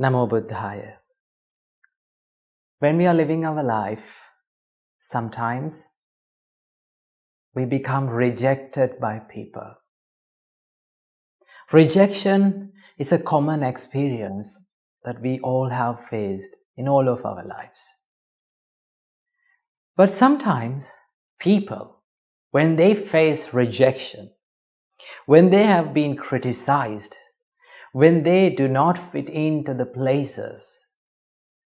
Namo Buddhaya. When we are living our life, sometimes we become rejected by people. Rejection is a common experience that we all have faced in all of our lives. But sometimes people, when they face rejection, when they have been criticized, when they do not fit into the places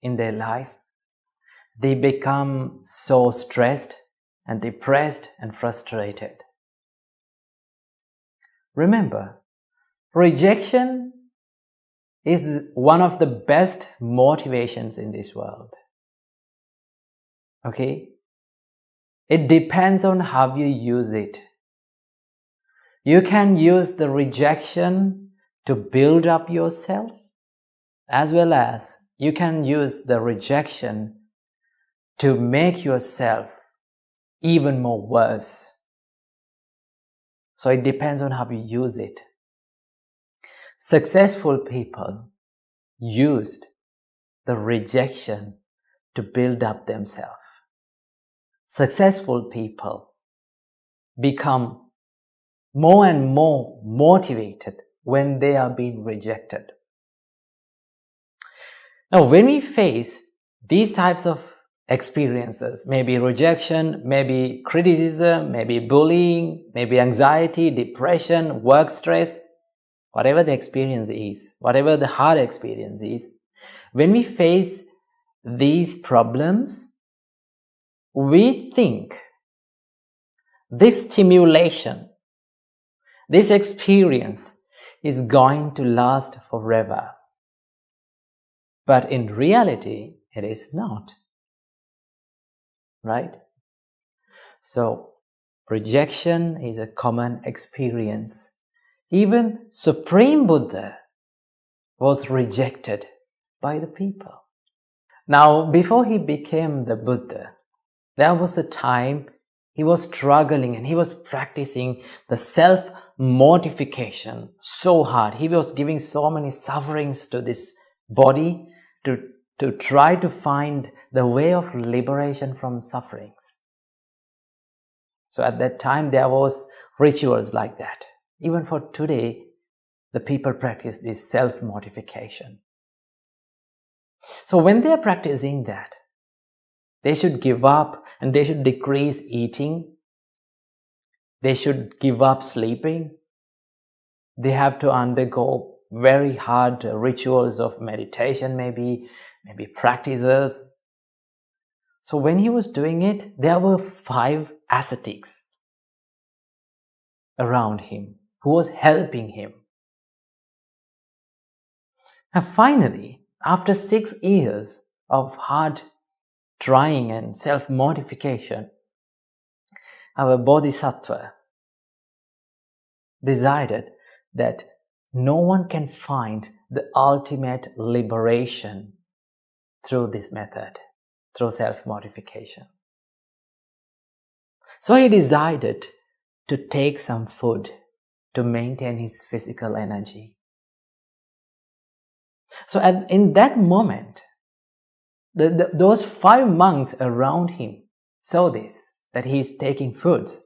in their life, they become so stressed and depressed and frustrated. Remember, rejection is one of the best motivations in this world. Okay? It depends on how you use it. You can use the rejection to build up yourself, as well as you can use the rejection to make yourself even more worse. So it depends on how you use it. Successful people used the rejection to build up themselves. Successful people become more and more motivated when they are being rejected. Now, when we face these types of experiences, maybe rejection, maybe criticism, maybe bullying, maybe anxiety, depression, work stress, whatever the experience is, whatever the hard experience is, when we face these problems, we think this stimulation, this experience is going to last forever. But in reality, it is not. Right? So, rejection is a common experience. Even Supreme Buddha was rejected by the people. Now, before he became the Buddha, there was a time he was struggling and he was practicing the self-mortification so hard. He was giving so many sufferings to this body to try to find the way of liberation from sufferings. So at that time there was rituals like that. Even for today, the people practice this self-mortification. So when they are practicing that, they should give up and they should decrease eating. They should give up sleeping. They have to undergo very hard rituals of meditation, maybe practices. So when he was doing it, there were 5 ascetics around him who was helping him. And finally, after 6 years of hard trying and self-mortification, our Bodhisattva decided that no one can find the ultimate liberation through this method, through self-mortification. So he decided to take some food to maintain his physical energy. So in that moment, those 5 monks around him saw this, that he is taking foods,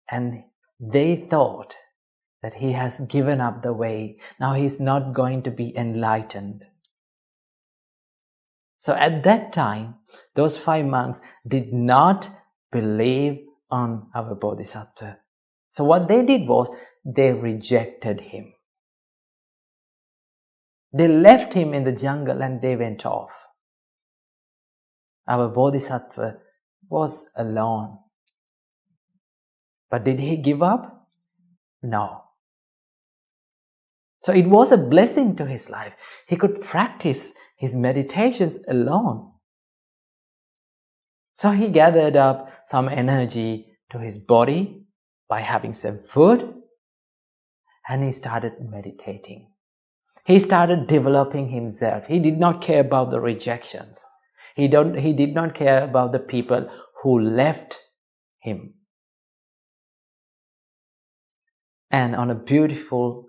and they thought that he has given up the way. Now he is not going to be enlightened. So at that time, those 5 monks did not believe on our Bodhisattva. So what they did was, they rejected him. They left him in the jungle and they went off. Our Bodhisattva was alone. But did he give up? No. So it was a blessing to his life. He could practice his meditations alone. So he gathered up some energy to his body by having some food, and he started meditating. He started developing himself. He did not care about the rejections. He did not care about the people who left him. And on a beautiful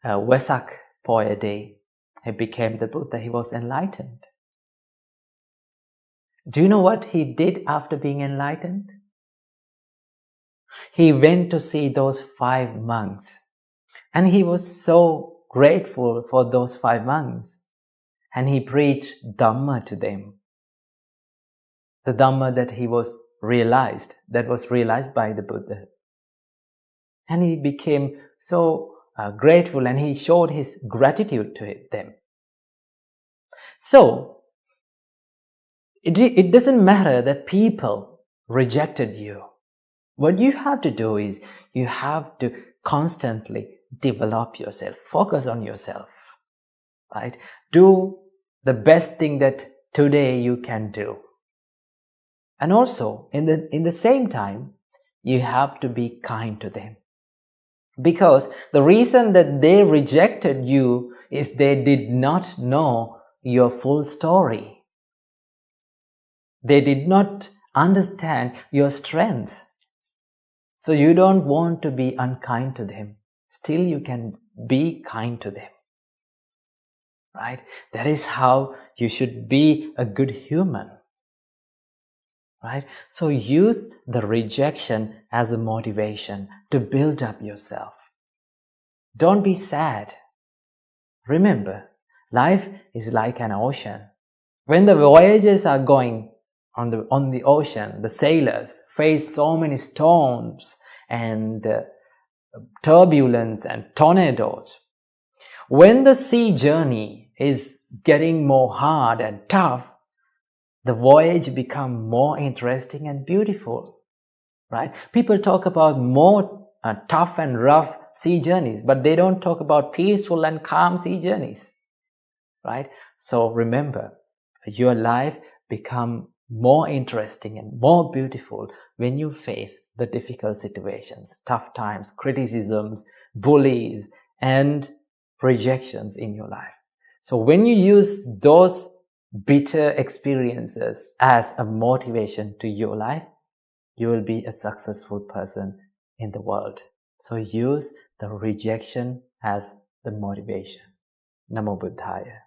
Vesak Poya day, He became the Buddha. He was enlightened. Do you know what he did after being enlightened? He went to see those 5 monks. And he was so grateful for those 5 monks. And he preached Dhamma to them. The Dhamma that was realized by the Buddha. And he became so grateful, and he showed his gratitude to them. So, it doesn't matter that people rejected you. What you have to do is, you have to constantly develop yourself, focus on yourself, right? Do the best thing that today you can do. And also, in the same time, you have to be kind to them. Because the reason that they rejected you is they did not know your full story. They did not understand your strengths. So you don't want to be unkind to them. Still, you can be kind to them. Right? That is how you should be a good human. Right? So use the rejection as a motivation to build up yourself. Don't be sad. Remember, life is like an ocean. When the voyagers are going on the ocean, the sailors face so many storms and turbulence and tornadoes. When the sea journey is getting more hard and tough, the voyage becomes more interesting and beautiful, right? People talk about more tough and rough sea journeys, but they don't talk about peaceful and calm sea journeys, right? So remember, your life becomes more interesting and more beautiful when you face the difficult situations, tough times, criticisms, bullies, and rejections in your life. So when you use those bitter experiences as a motivation to your life, you will be a successful person in the world. So use the rejection as the motivation. Namo Buddhaya.